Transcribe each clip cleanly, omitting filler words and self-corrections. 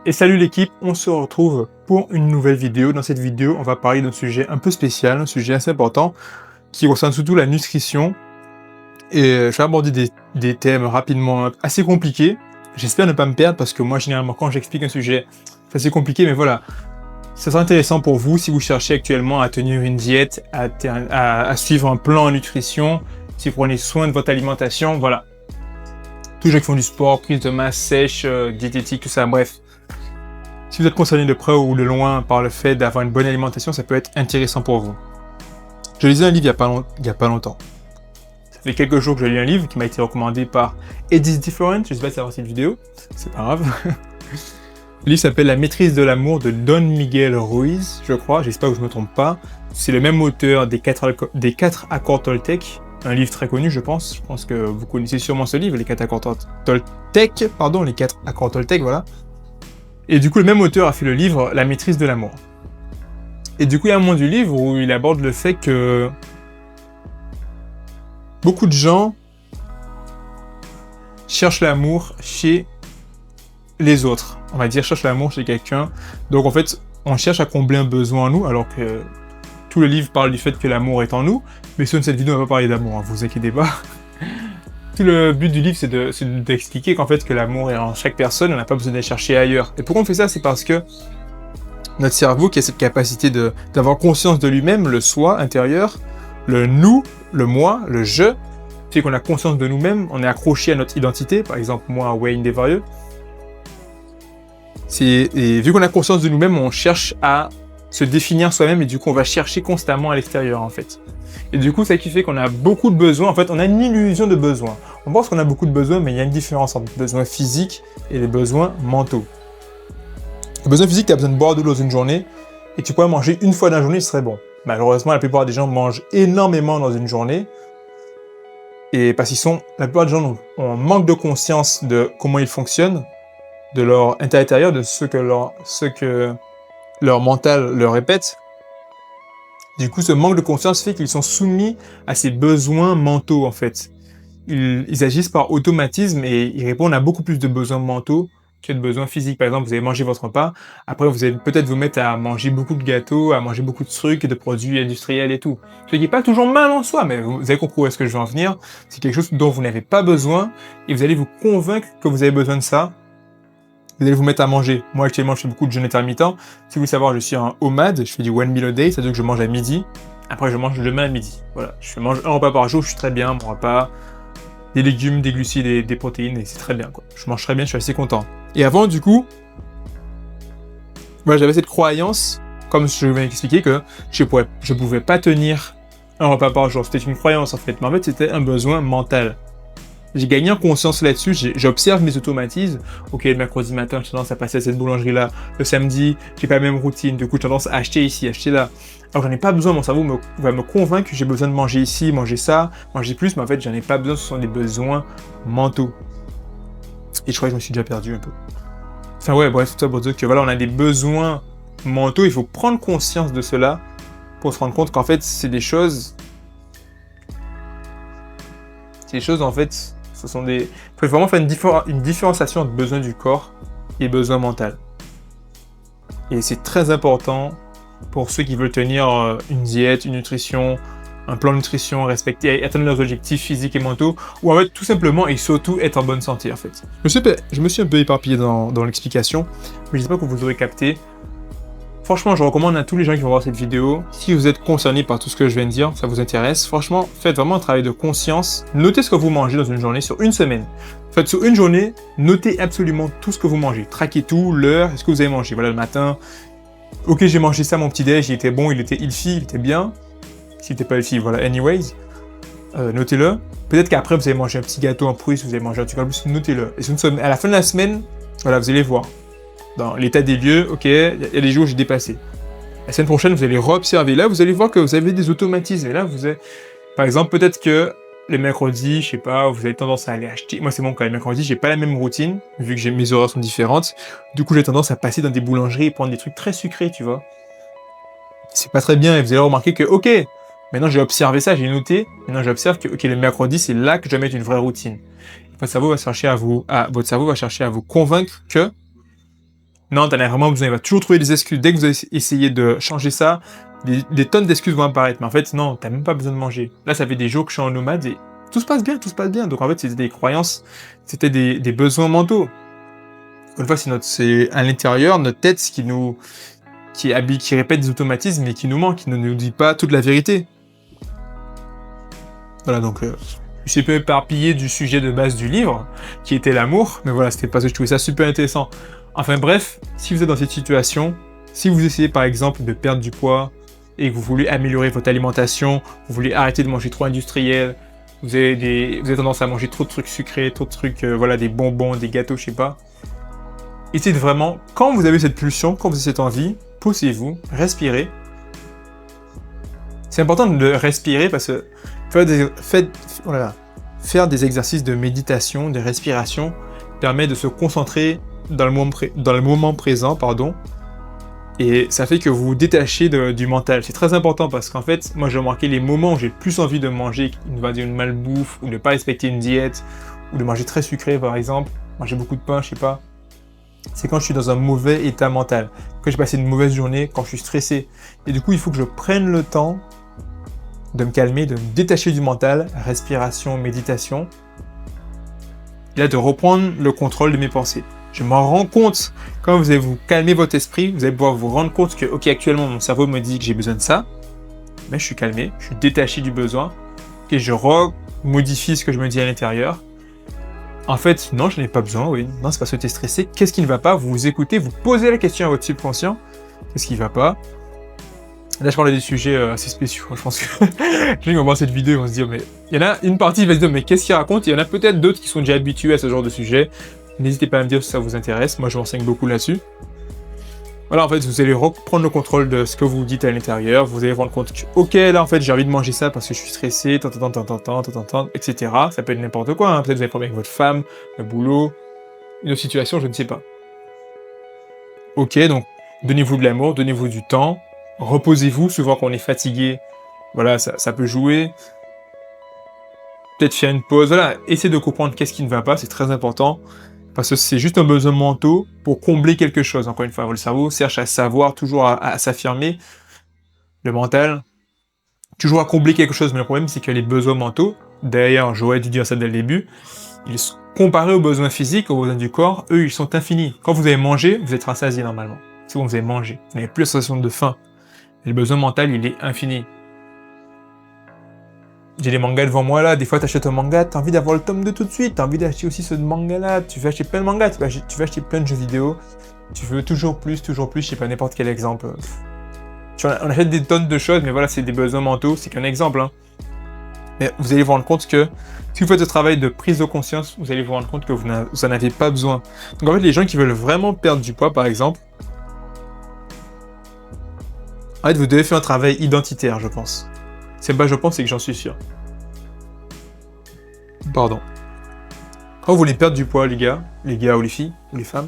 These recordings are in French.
Et salut l'équipe, on se retrouve pour une nouvelle vidéo. Dans cette vidéo, on va parler d'un sujet un peu spécial, un sujet assez important, qui concerne surtout la nutrition. Et je vais aborder des thèmes rapidement assez compliqués. J'espère ne pas me perdre parce que moi, généralement, quand j'explique un sujet, c'est assez compliqué, mais voilà. Ça sera intéressant pour vous si vous cherchez actuellement à tenir une diète, à suivre un plan en nutrition, si vous prenez soin de votre alimentation, voilà. Tous les gens qui font du sport, prise de masse sèche, diététique, tout ça, bref. Si vous êtes concerné de près ou de loin par le fait d'avoir une bonne alimentation, ça peut être intéressant pour vous. Je lisais un livre il y a pas longtemps. Ça fait quelques jours que je lis un livre qui m'a été recommandé par It is Different. Je sais pas si ça va cette vidéo, c'est pas grave. Le livre s'appelle La maîtrise de l'amour de Don Miguel Ruiz, je crois, j'espère que je me trompe pas. C'est le même auteur des 4 accords Toltec, un livre très connu, je pense. Je pense que vous connaissez sûrement ce livre, les 4 accords Toltec, les 4 accords Toltec, voilà. Et du coup, le même auteur a fait le livre La maîtrise de l'amour. Et du coup, il y a un moment du livre où il aborde le fait que beaucoup de gens cherchent l'amour chez les autres. On va dire, cherchent l'amour chez quelqu'un. Donc en fait, on cherche à combler un besoin en nous, alors que tout le livre parle du fait que l'amour est en nous. Mais sur cette vidéo, on va pas parler d'amour, hein, vous inquiétez pas. Tout le but du livre, c'est d'expliquer qu'en fait, que l'amour est en chaque personne, on n'a pas besoin d'aller chercher ailleurs. Et pourquoi on fait ça? C'est parce que notre cerveau, qui a cette capacité d'avoir conscience de lui-même, le soi intérieur, le nous, le moi, le je, fait qu'on a conscience de nous-mêmes, on est accroché à notre identité, par exemple, moi, Wayne Desvarieux. Et vu qu'on a conscience de nous-mêmes, on cherche à se définir soi-même, et du coup, on va chercher constamment à l'extérieur, en fait. Et du coup, ça qui fait qu'on a beaucoup de besoins. En fait, on a une illusion de besoins. On pense qu'on a beaucoup de besoins, mais il y a une différence entre les besoins physiques et les besoins mentaux. Les besoins physiques, tu as besoin de boire de l'eau dans une journée, et tu pourrais manger une fois dans la journée, ce serait bon. Malheureusement, la plupart des gens mangent énormément dans une journée, et parce la plupart des gens ont un manque de conscience de comment ils fonctionnent, de leur intérieur, de ce que leur mental leur répète. Du coup, ce manque de conscience fait qu'ils sont soumis à ces besoins mentaux, en fait. Ils agissent par automatisme et ils répondent à beaucoup plus de besoins mentaux que de besoins physiques. Par exemple, vous avez mangé votre repas, après vous allez peut-être vous mettre à manger beaucoup de gâteaux, à manger beaucoup de trucs, de produits industriels et tout. Ce qui n'est pas toujours mal en soi, mais vous avez compris où est-ce que je veux en venir. C'est quelque chose dont vous n'avez pas besoin et vous allez vous convaincre que vous avez besoin de ça. Vous allez vous mettre à manger. Moi, actuellement, je fais beaucoup de jeûne intermittent. Si vous voulez savoir, je suis un OMAD, je fais du one meal a day, c'est-à-dire que je mange à midi. Après, je mange demain à midi. Voilà, je mange un repas par jour, je suis très bien, mon repas, des légumes, des glucides et des protéines, et c'est très bien, quoi. Je mange très bien, je suis assez content. Et avant, du coup, voilà, j'avais cette croyance, comme je viens d'expliquer, que je pouvais pas tenir un repas par jour. C'était une croyance, en fait. Mais en fait, c'était un besoin mental. J'ai gagné en conscience là-dessus, j'observe mes automatismes. Ok, le mercredi matin, j'ai tendance à passer à cette boulangerie-là. Le samedi, j'ai pas la même routine. Du coup, j'ai tendance à acheter ici, acheter là. Alors, j'en ai pas besoin. Mon cerveau va me convaincre que j'ai besoin de manger ici, manger ça, manger plus. Mais en fait, j'en ai pas besoin. Ce sont des besoins mentaux. Et je crois que je me suis déjà perdu un peu. Enfin, ouais, bref, tout ça pour dire que voilà, on a des besoins mentaux. Il faut prendre conscience de cela pour se rendre compte qu'en fait, c'est des choses, en fait, il faut vraiment faire une différenciation entre besoins du corps et besoins mentaux. Et c'est très important pour ceux qui veulent tenir une diète, une nutrition, un plan de nutrition, respecter, atteindre leurs objectifs physiques et mentaux, ou en fait tout simplement et surtout être en bonne santé en fait. Je me suis un peu éparpillé dans l'explication, mais j'espère que vous aurez capté. Franchement, je recommande à tous les gens qui vont voir cette vidéo, si vous êtes concernés par tout ce que je viens de dire, ça vous intéresse, franchement, faites vraiment un travail de conscience. Notez ce que vous mangez dans une journée sur une semaine. Faites sur une journée, notez absolument tout ce que vous mangez. Traquez tout, l'heure, est-ce que vous avez mangé. Voilà, le matin, ok, j'ai mangé ça, mon petit-déj, il était bon, il était healthy, il était bien. S'il n'était pas healthy, voilà, anyways. Notez-le. Peut-être qu'après, vous avez mangé un petit gâteau en plus, vous avez mangé un truc en plus, notez-le. Et à la fin de la semaine, voilà, vous allez voir. Dans l'état des lieux, ok, il y a des jours où j'ai dépassé. La semaine prochaine, vous allez re-observer. Là, vous allez voir que vous avez des automatismes. Et là, par exemple, peut-être que le mercredi, je sais pas, vous avez tendance à aller acheter. Moi, c'est mon cas. Le mercredi, j'ai pas la même routine, vu que mes horaires sont différentes. Du coup, j'ai tendance à passer dans des boulangeries et prendre des trucs très sucrés, tu vois. C'est pas très bien. Et vous allez remarquer que, ok, maintenant j'ai observé ça, j'ai noté. Maintenant, j'observe que, ok, le mercredi, c'est là que je dois mettre une vraie routine. Votre cerveau va chercher à vous convaincre que Non, t'en as vraiment besoin. Il va toujours trouver des excuses. Dès que vous allez essayer de changer ça, des tonnes d'excuses vont apparaître. Mais en fait, non, t'as même pas besoin de manger. Là, ça fait des jours que je suis en nomade et tout se passe bien, tout se passe bien. Donc en fait, c'était des croyances, c'était des besoins mentaux. Une fois, c'est à l'intérieur, notre tête, qui répète des automatismes et qui nous ment, qui ne nous dit pas toute la vérité. Voilà, donc je suis un peu éparpillé du sujet de base du livre, qui était l'amour, mais voilà, c'était parce que je trouvais ça super intéressant. Enfin bref, si vous êtes dans cette situation, si vous essayez par exemple de perdre du poids et que vous voulez améliorer votre alimentation, vous voulez arrêter de manger trop industriel, vous avez tendance à manger trop de trucs sucrés, trop de trucs, voilà, des bonbons, des gâteaux, je sais pas. Essayez de vraiment, quand vous avez cette pulsion, quand vous avez cette envie, posez-vous, respirez. C'est important de respirer parce que faire des exercices de méditation, de respiration, permet de se concentrer dans le moment présent, pardon, et ça fait que vous vous détachez du mental. C'est très important parce qu'en fait, moi j'ai remarqué les moments où j'ai plus envie de manger, une malbouffe, ou de ne pas respecter une diète, ou de manger très sucré par exemple, manger beaucoup de pain, je sais pas, c'est quand je suis dans un mauvais état mental, quand j'ai passé une mauvaise journée, quand je suis stressé. Et du coup, il faut que je prenne le temps de me calmer, de me détacher du mental, respiration, méditation, et là de reprendre le contrôle de mes pensées. Je m'en rends compte, quand vous allez vous calmer votre esprit, vous allez pouvoir vous rendre compte que, ok, actuellement mon cerveau me dit que j'ai besoin de ça, mais je suis calmé, je suis détaché du besoin, et je remodifie ce que je me dis à l'intérieur. En fait, non, je n'ai pas besoin, oui. Non, c'est parce que tu es stressé. Qu'est-ce qui ne va pas? Vous vous écoutez, vous posez la question à votre subconscient. Qu'est-ce qui ne va pas? Là, je parlais des sujets assez spéciaux. Je pense que les gens vont voir cette vidéo et vont se dire, mais il y en a une partie qui va se dire, mais qu'est-ce qu'il raconte? Il y en a peut-être d'autres qui sont déjà habitués à ce genre de sujet. N'hésitez pas à me dire si ça vous intéresse. Moi, je m'enseigne beaucoup là-dessus. Voilà, en fait, vous allez reprendre le contrôle de ce que vous dites à l'intérieur. Vous allez vous rendre compte que, ok, là, en fait, j'ai envie de manger ça parce que je suis stressé, etc. Ça peut être n'importe quoi, hein. Peut-être vous avez problème avec votre femme, le boulot, une autre situation, je ne sais pas. Ok, donc, donnez-vous de l'amour, donnez-vous du temps, reposez-vous. Souvent, quand on est fatigué, voilà, ça peut jouer. Peut-être faire une pause, voilà, essayez de comprendre qu'est-ce qui ne va pas, c'est très important. Parce que c'est juste un besoin mental pour combler quelque chose. Encore une fois, le cerveau cherche à savoir, toujours à s'affirmer. Le mental, toujours à combler quelque chose. Mais le problème, c'est que les besoins mentaux, d'ailleurs, j'aurais dû dire ça dès le début, comparés aux besoins physiques, aux besoins du corps, eux, ils sont infinis. Quand vous avez mangé, vous êtes rassasié normalement. C'est bon, vous avez mangé. Vous n'avez plus la sensation de faim. Et le besoin mental, il est infini. J'ai les mangas devant moi là, des fois t'achètes un manga, t'as envie d'avoir le tome 2 tout de suite, t'as envie d'acheter aussi ce manga là, tu veux acheter plein de mangas, tu veux acheter plein de jeux vidéo, tu veux toujours plus, je sais pas, n'importe quel exemple. On achète des tonnes de choses, mais voilà, c'est des besoins mentaux, c'est qu'un exemple. Hein. Mais vous allez vous rendre compte que si vous faites ce travail de prise de conscience, vous allez vous rendre compte que vous n'en avez pas besoin. Donc en fait, les gens qui veulent vraiment perdre du poids, par exemple, en fait, vous devez faire un travail identitaire, je pense. C'est pas je pense, c'est que j'en suis sûr. Pardon. Quand vous voulez perdre du poids, les gars ou les filles, ou les femmes,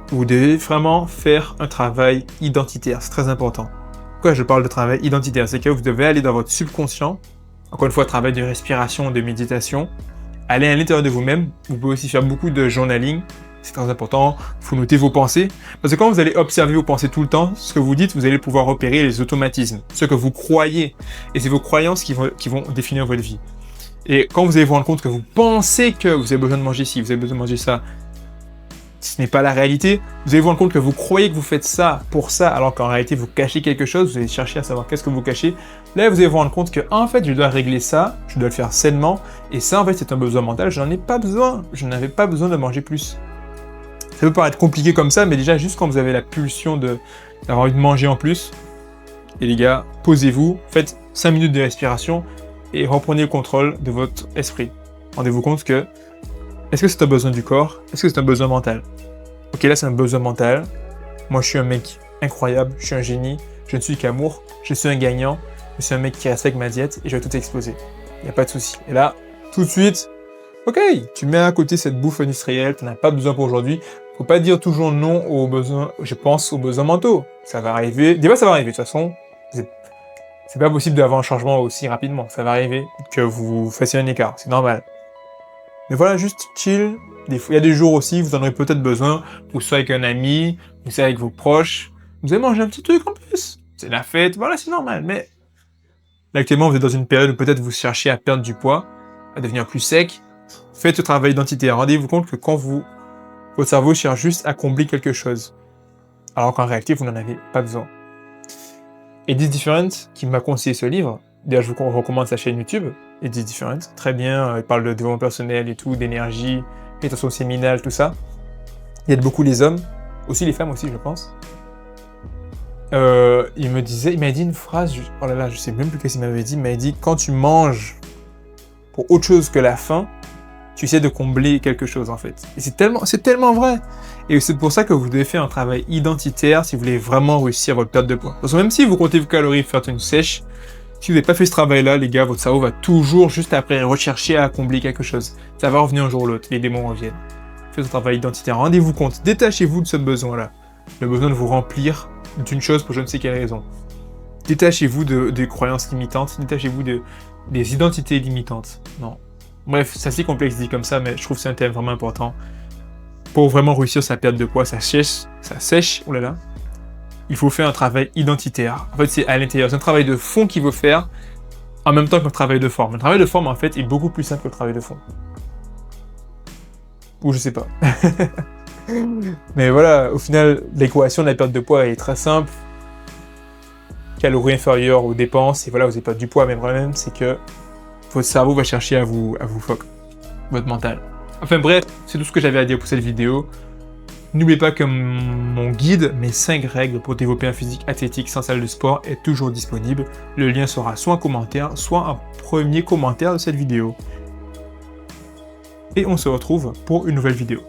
vous devez vraiment faire un travail identitaire. C'est très important. Pourquoi je parle de travail identitaire? C'est que vous devez aller dans votre subconscient, encore une fois, travail de respiration, de méditation, aller à l'intérieur de vous-même. Vous pouvez aussi faire beaucoup de journaling. C'est très important. Il faut noter vos pensées. Parce que quand vous allez observer vos pensées tout le temps, ce que vous dites, vous allez pouvoir repérer les automatismes, ce que vous croyez. Et c'est vos croyances qui vont définir votre vie. Et quand vous allez vous rendre compte que vous pensez que vous avez besoin de manger ci, vous avez besoin de manger ça, ce n'est pas la réalité, vous allez vous rendre compte que vous croyez que vous faites ça pour ça, alors qu'en réalité vous cachez quelque chose, vous allez chercher à savoir qu'est-ce que vous cachez. Là, vous allez vous rendre compte que, en fait, je dois régler ça, je dois le faire sainement, et ça, en fait, c'est un besoin mental, je n'en ai pas besoin, je n'avais pas besoin de manger plus. Ça peut paraître compliqué comme ça, mais déjà, juste quand vous avez la pulsion d'avoir envie de manger en plus, et les gars, posez-vous, faites 5 minutes de respiration, et reprenez le contrôle de votre esprit. Rendez-vous compte que, est-ce que c'est un besoin du corps? Est-ce que c'est un besoin mental? Ok, là c'est un besoin mental. Moi je suis un mec incroyable, je suis un génie, je ne suis qu'amour, je suis un gagnant, je suis un mec qui respecte ma diète et je vais tout exploser. Il n'y a pas de souci. Et là, tout de suite, ok, tu mets à côté cette bouffe industrielle, tu n'en as pas besoin pour aujourd'hui. Faut pas dire toujours non aux besoins, je pense aux besoins mentaux. Ça va arriver, des fois ça va arriver, de toute façon. C'est pas possible d'avoir un changement aussi rapidement. Ça va arriver que vous fassiez un écart, c'est normal. Mais voilà, juste chill, Il y a des jours aussi, vous en aurez peut-être besoin, vous soyez avec un ami, vous soyez avec vos proches, vous allez manger un petit truc en plus. C'est la fête, voilà, c'est normal. Mais là, actuellement, vous êtes dans une période où peut-être vous cherchez à perdre du poids, à devenir plus sec. Faites ce travail identitaire. Rendez-vous compte que votre cerveau cherche juste à combler quelque chose, alors qu'en réalité, vous n'en avez pas besoin. It is Different, qui m'a conseillé ce livre, d'ailleurs, je vous recommande sa chaîne YouTube, It is Different, très bien, il parle de développement personnel et tout, d'énergie, méditation séminale, tout ça. Il aide beaucoup les hommes, aussi les femmes aussi, je pense. Il m'a dit une phrase, oh là là, je sais même plus ce qu'il m'avait dit, il m'a dit, quand tu manges pour autre chose que la faim, tu essaies de combler quelque chose en fait. Et c'est tellement vrai. Et c'est pour ça que vous devez faire un travail identitaire si vous voulez vraiment réussir votre perte de poids. Parce que même si vous comptez vos calories, faire une sèche, si vous n'avez pas fait ce travail-là, les gars, votre cerveau va toujours juste après rechercher à combler quelque chose. Ça va revenir un jour ou l'autre, les démons reviennent. Faites un travail identitaire, rendez-vous compte, détachez-vous de ce besoin-là. Le besoin de vous remplir d'une chose pour je ne sais quelle raison. Détachez-vous des croyances limitantes, détachez-vous des identités limitantes. Non. Bref, c'est assez complexe dit comme ça, mais je trouve que c'est un thème vraiment important. Pour vraiment réussir sa perte de poids, ça sèche, oh là là, il faut faire un travail identitaire. En fait, c'est à l'intérieur, c'est un travail de fond qu'il faut faire en même temps qu'un travail de forme. Le travail de forme, en fait, est beaucoup plus simple que le travail de fond. Ou je sais pas. Mais voilà, au final, l'équation de la perte de poids est très simple. Calories inférieures aux dépenses, et voilà, vous avez perdu du poids, mais le problème, c'est que votre cerveau va chercher à vous fuck, votre mental. Enfin bref, c'est tout ce que j'avais à dire pour cette vidéo. N'oubliez pas que mon guide, mes 5 règles pour développer un physique athlétique sans salle de sport est toujours disponible. Le lien sera soit en commentaire, soit en premier commentaire de cette vidéo. Et on se retrouve pour une nouvelle vidéo.